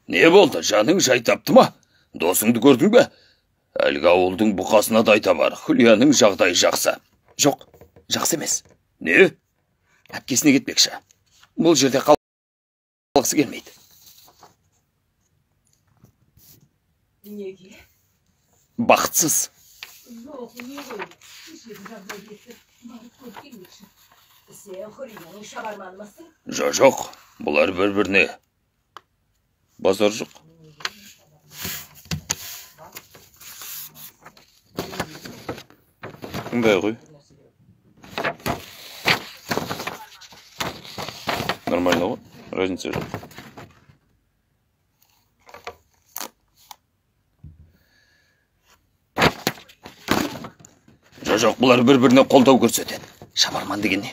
Не болды, жаның жай тапты ма? Досыңды көрдің бе? Әлгі ауылдың бұқасына да айта бар, Хүлияның жағдайы жақсы. Жоқ, жақсы емес. Не? Әпкесіне кетпекші. Бұл жерде қалғысы келмейді. Неге? Бақытсыз. Жоқ, не ғой. Кешегі жағдай кетті. Барып көріп келмекші. Сен Хүлияның шабарманымысың? Жоқ, бұлар бір-біріне. Базар жоқ. Тыңдай ғой. Нормально ғой, разница жоқ. Жоқ, бұлар бір-біріне қолдау көрсетеді. Шабарман деген не?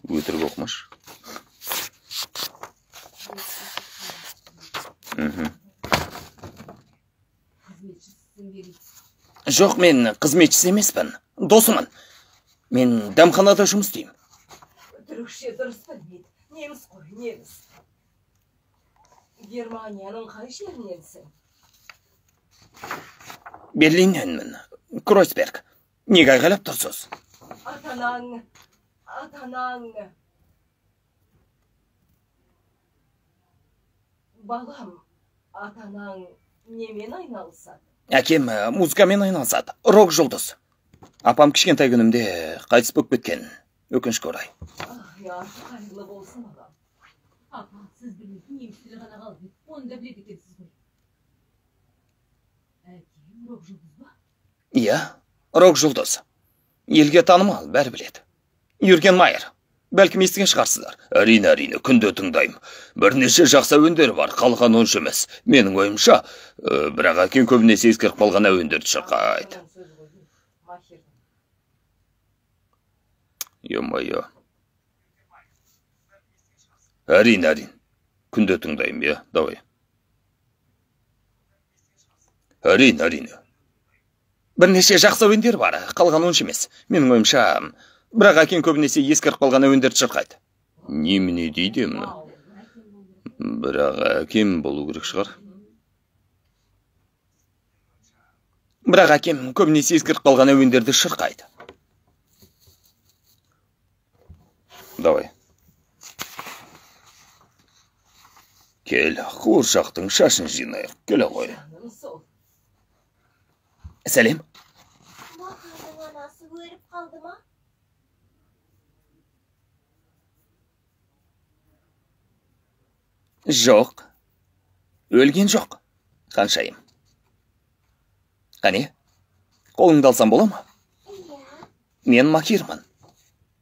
Өтірік оқымаш. Жоқ, мен қызметшісі емеспін. Досымын. Мен дәмханада жұмыс істеймін. Түрікше дұрыс білмейді. Неміс қой, неміс. Германияның қай жеріненсің? Берлинненмін. Кройсберг. Неге айғайлап тұрсыз? Атанаң. Балам, атанаң немен айналысады? Әкем музыкамен айналысады. Рок жұлдыз. Апам кішкентай күнімде қайтыс болып кеткен. Өкінішке орай. Артық қайғылы болсын ағам. Апа, сіз білмейтін неміс тілі ғана қалды. Оны да біледі екенсіз ғой. Әкем рок жұлдыз ба? Иә, рок жұлдыз. Елге танымал, бәрі біледі. Юрген Майер. Бәлкім естіген шығарсыздар. Әрине, күнде тыңдаймын. Бірнеше жақсы әуендері бар, қалған онша емес. Менің ойымша, бірақ әкем көбінесе ескеріп қалған әуендерді шырқайды. Ё-моё. Әрине. Күнде тыңдаймын, я, давай. Әрине. Бірнеше жақсы әуендер бар, қалған онша емес. Менің ойымша, бірақ әкем көбінесе ескеріп қалған әуендерді шырқайды. Немене дейді мұны? Бірақ әкем болу керек шығар. Бірақ әкем көбінесе ескеріп қалған әуендерді шырқайды. Давай. Кел, қуыршақтың шашын жинайық. Келе ғой. Сәлем. Мақаның анасы өліп қалды ма? Жоқ. Өлген жоқ. Қаншайым. Қане? Қолыңды алсам бола ма? Мен Макирмын.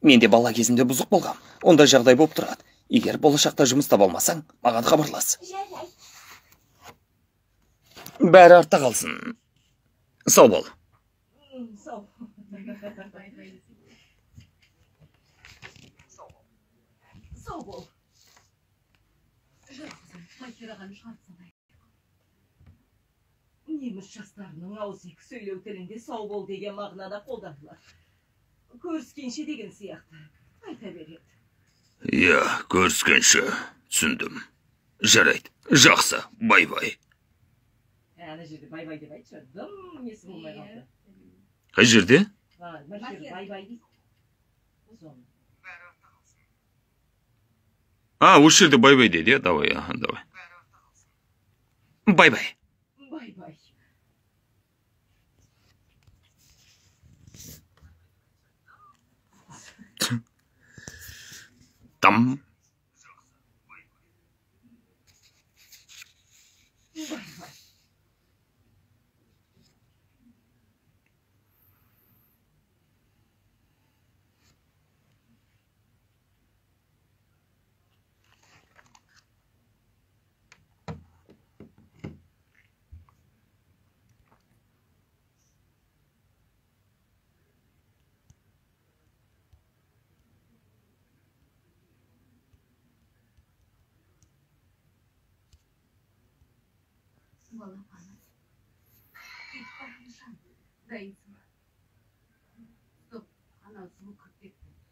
Мен де бала кезімде бұзық болғам. Онда жағдай болып тұрады. Егер болашақта жұмыс таба алмасаң, маған хабарлас. Бәрі артта қалсын. Сау бол. Сау бол. Макираға шығарсың. Неміс жастарының ауызекі сөйлеу тілінде сау бол деген мағынада қолданылар. Көріскенше деген сияқты. Айта береді. Иә, көріскенше. Түсіндім. Жарайды. Жақсы. Бай-бай. Ана жерде бай-бай деп айтшы. Дым несі болмай қалды. Қай жерде? Макир бай-бай дейді. Осы жерде бай-бай дейді, давай. Бай-бай. Бай-бай. Там. Бай-бай.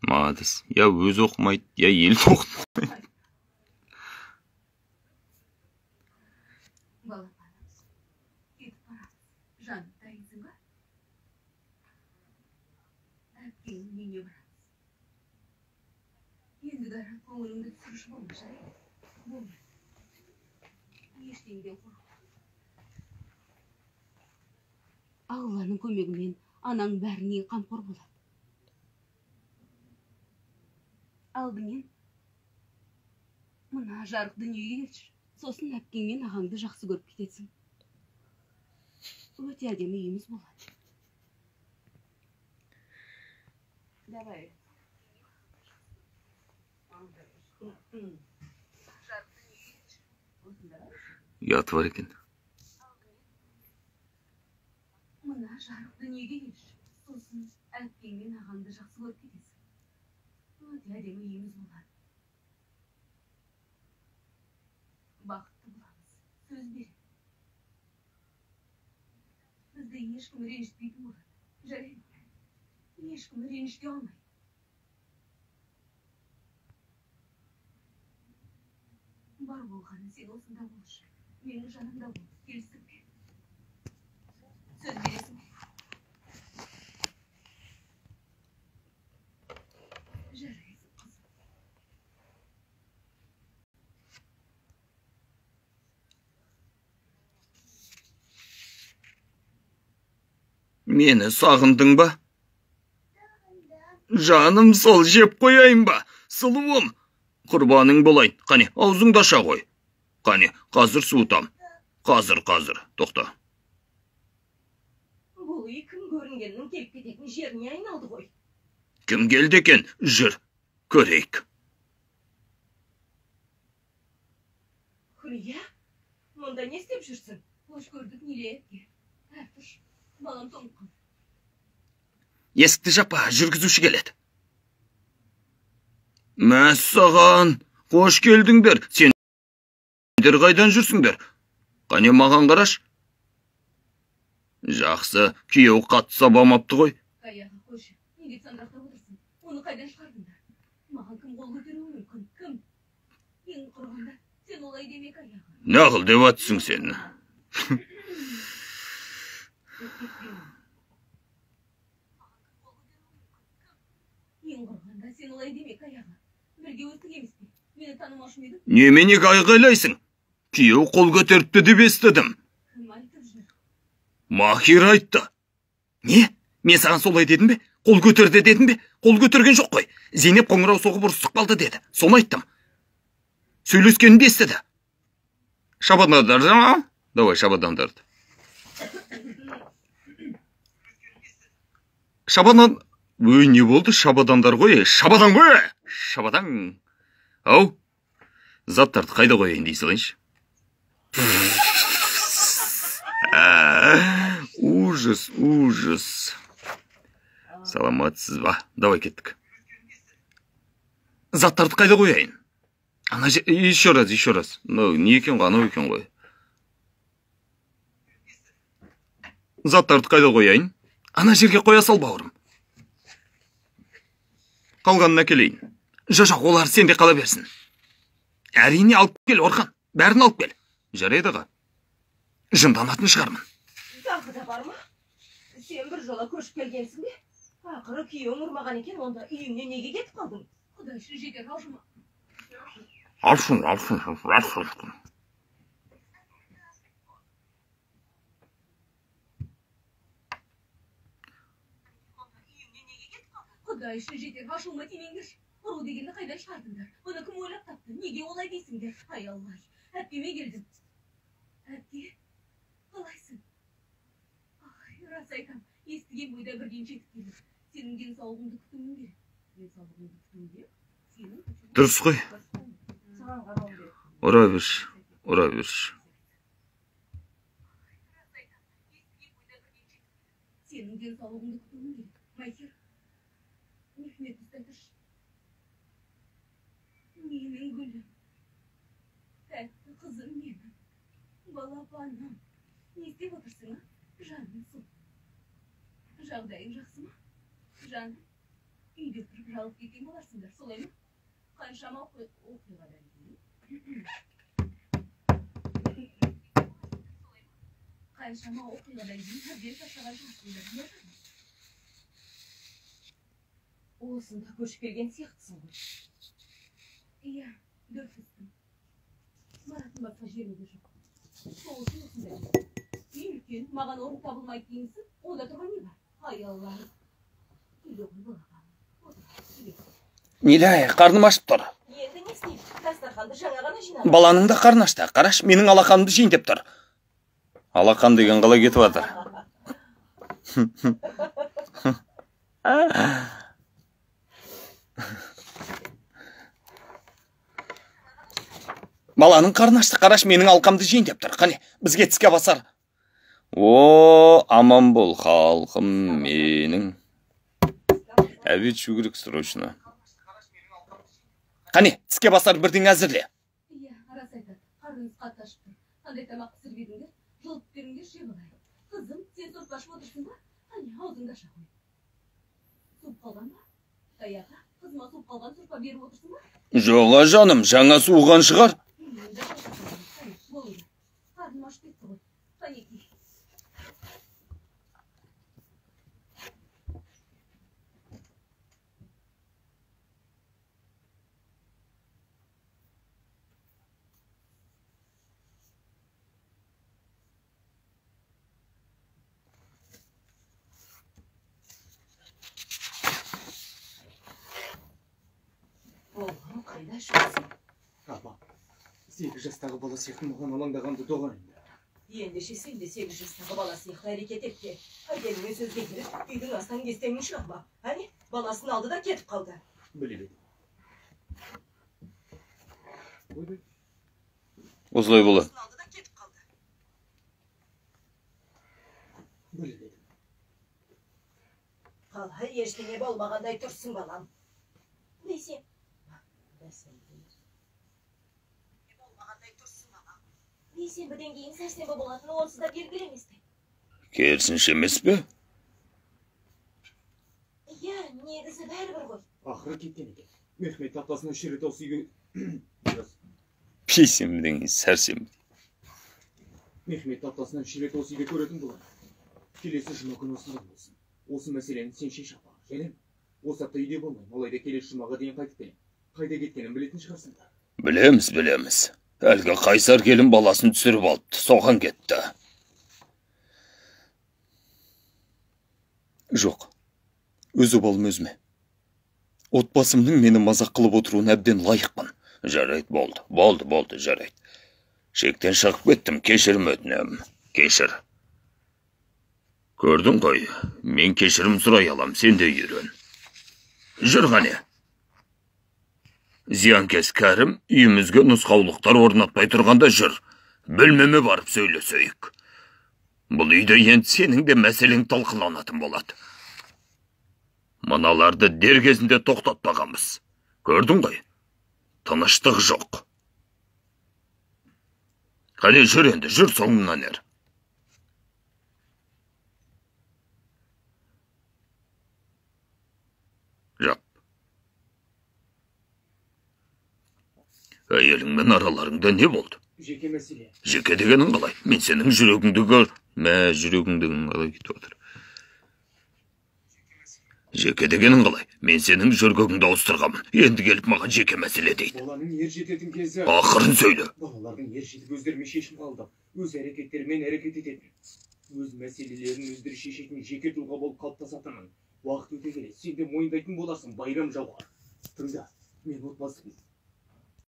Молодец. Я өзі оқымайды, я ел оқымайды. Балапанымыз, кетіп барамыз. Жаным дайынсың ба? Әпкеңнің үйіне барамыз. Енді дара көңіліңді түсіруші болма, жарайды? Болма. Ештеңеден қорықпа. Алланың көмегімен анаң бәріне қамқор болады. Алдымен мына жарық дүниеге келші. Сосын әпкеңмен ағаңды жақсы көріп кетесің. Өте әдемі үйіміз болады. Давай. Ұят бар екен. Мына жарық дүниеге келші. Сосын әпкеңмен ағаңды жақсы көріп кетесің. Өте әдемі үйіміз болады. Бақытты боламыз. Сөз берем. Бізді ешкім ренжітпейтін болады. Жарайды. Ешкім ренжіте алмайды. Бар болғаны сен осында болшы. Менің жанымда бол. Келістік пе? Сөз бересің бе? Жарайсың қызым. Мені сағындың ба? Жаным, сол жеп қояйын ба? Сұлуым, құрбаның болайын. Қане, аузыңды аша қой. Қане, қазір суытам. Қазір, тоқта. Бұл үй кім көрінгеннің келіп кететін жеріне айналды ғой. Кім келді екен? Жүр, көрейік. Күлия, мұнда не істеп жүрсің? Hoş gördük Nilay. Ertuş, балам тоңқан. Есікті жапа, жүргізуші келеді. Мәссаған, қош келдіңдер. Сендер қайдан жүрсіңдер? Қане маған қараш. Жақсы, күйеу қатты сабамапты ғой. Аяға қойшы, неге сандырақтап отырсың? Оны қайдан шығардыңдар? Маған кім қол көтеруі мүмкін? Кім? Ең құрғанда, сен олай демек аяға. Нағыл деп атсың сен. Ең құрғанда, сен олай демек аяға. Бірге өстік емес пе? Мені танымаушы ма едің? Немене айғайлайсың? Күйеу қол көтеріпті деп естідім. Кім айтып жүр? Махир айтты. Не? Мен саған солай дедім бе? Қол көтерді дедім бе? Қол көтерген жоқ қой. Зейнеп қоңырау соғып ұрысып қалды деді. Соны айттым. Сөйлескенімді естіді. Шабадандарды ма? Давай, шабадандарды. Шабадан... Өй, не болды? Шабадандар ғой. Шабадан ғой. Шабадан. Ау, заттарды қайда қояйын дей салайыншы. Ужас, ужас. Саламатсыз ба? Давай кеттік. Заттарды қайда қояйын? Ана же... Еще раз. Не екен ғой, анау екен ғой. Заттарды қайда қояйын? Ана жерге қоя сал, бауырым. Қалғанын әкелейін. Жоқ, олар сенде қала берсін. Әрине алып кел, Орхан. Бәрін алып кел. Жарайды ға. Жынданатын шығармын. Тағы да бар ма? Сен бір жола көшіп келгенсің бе? Ақыры күйеуің ұрмаған екен, онда үйіңне неге кетіп қалдың? Құдай үшін жетер алжыма. Алсын. Құдай үшін жетер ашылма тимеңдерші. Ұру дегенді қайдан шығардыңдар? Бұны кім ойлап тапты? Неге олай дейсіңдер? Ай Аллай, әпкеме келдім. Әпке, қалайсың? Ай, рас айтам, естіген бойда бірден жетіп келдім. Сенің денсаулығыңды күтуім керек. Денсаулығыңды күтуім керек? Сенің Дұрыс қой. Саған қарауым керек. Ұра берші. Сенің денсаулығыңды күтуім керек. Майкер, рахмет істетірші. Менің гүлім, тәтті қызым менің, балапаным. Не істеп отырсың, а? Жаным сұм. Жағдайың жақсы ма? Жаным, үйде тұрып жалып кеткен боларсыңдар, солай ма? Қаншама оқиғадан кейін. қаншама оқиғадан кейін тәрбие тастаған жоқсыңдар. Осында көшіп келген сияқтысың ғой. Иә, дұрыстың. Баратын басқа жерім де жоқ. Сол үшін осында келдім. Үлкен, маған орын табылмайды деймісің, онда тұрған не бар? Ай Алла. Үйде ғой балапаным. Нилай, қарным ашып тұр. Енді не істейді? Дастарханды жаңа ғана жинадым. Баланың да қарны ашты. Қараш, менің алақанымды жейін деп тұр. Алақан деген қалай кетіп жатыр? Баланың қарны ашты. Қараш, менің алқамды жейін деп тұр. Қане, бізге тіске басар. О, аман бол халқым менің. Әбет жүгірік срочно. Қане, тіске басар бірден әзірле. Иә, рас айтады. Қарныңыз қатты ашып тұр. Қандай тамақ пісіріп едіңдер? Жылып беріңдер, ше былай. Қызым, сен сорт ашып отырсың ба? Қане, аузыңды аша қой. Суып қалған ба? Даяға, қызыма суып қалған сорпа беріп отырсың ба? Жоға жаным, жаңа суыған шығар. Болыңдар. Қарным ашып кетті ғой. Қанеки. Оғым қайда шығасың? Апа, 8 жастағы бала сияқты маған алаңдағанды доғар енді. Ендеше сен де 8 жастағы бала сияқты әрекет етте. Әкеліңе сөзге келіп, үйдің астан кестеңін шығарма. Әне, баласын алды да кетіп қалды. Біле бедім. Ойбай. Осылай болады. Баласын алды да кетіп қалды. Біле бедім. Қалай ештеңе болмағандай тұрсың балам. Несі? Болмағандай тұрсың балам. Бейсенбіден кейін сәрсенбі болатыны онсыз да белгілі емес пе? Керісінше емес пе? Иә, негізі бәрібір ғой. Ақыры кеткен екен. Мехмет аптасына 3 рет осы үйге... Бейсенбіден кейін сәрсенбі. Мехмет аптасына 3 рет осы үйге көретін болады. Келесі жұма күні осында болсын. Осы мәселені сен шеш апа. Және осы апта үйде болмай, алайда келесі жұмаға дейін қайтып келем. Қайда кеткенін білетін шығарсыңдар. Білеміз. Әлгі қайсар келін баласын түсіріп алыпты, соған кетті. Жоқ, өзі балым өзіме. Отбасымның мені мазақ қылып отыруын әбден лайықпын. Жарайды, болды, жарайды. Шектен шығып кеттім, кешірім өтінем. Кешір. Көрдің ғой, мен кешірім сұрай алам, сен де үйрен. Жүр ғане. Зиянкес кәрім үйімізге нұсқаулықтар орнатпай тұрғанда жүр. Бөлмеме барып сөйлесейік. Бұл үйде енді сенің де мәселең талқыланатын болады. Мыналарды дер кезінде тоқтатпағанбыз. Көрдің ғой? Тыныштық жоқ. Қане жүр енді, жүр соңымнан ер. Жап. Әйеліңмен араларыңда не болды? Жеке мәселе. Жеке дегенің қалай? Мен сенің жүрегіңдегі... жүрегіңдегің қалай кетіп отыр? Жеке дегенің қалай? Мен сенің жүрегіңді ауыстырғамын. Енді келіп маған жеке мәселе дейді. Баланың ер жететін кезі... Ақырын сөйле. Балалардың ер жетіп өздерімен шешім қалды. Өз әрекеттерімен әрекет ететін. Өз мәселелерін өздері шешетін жеке тұлға болып қалыптасатынын. Уақыт өте келе, сен де мойындайтын боласың, Байрам Жауһар. Тыңда, мен отбасымын.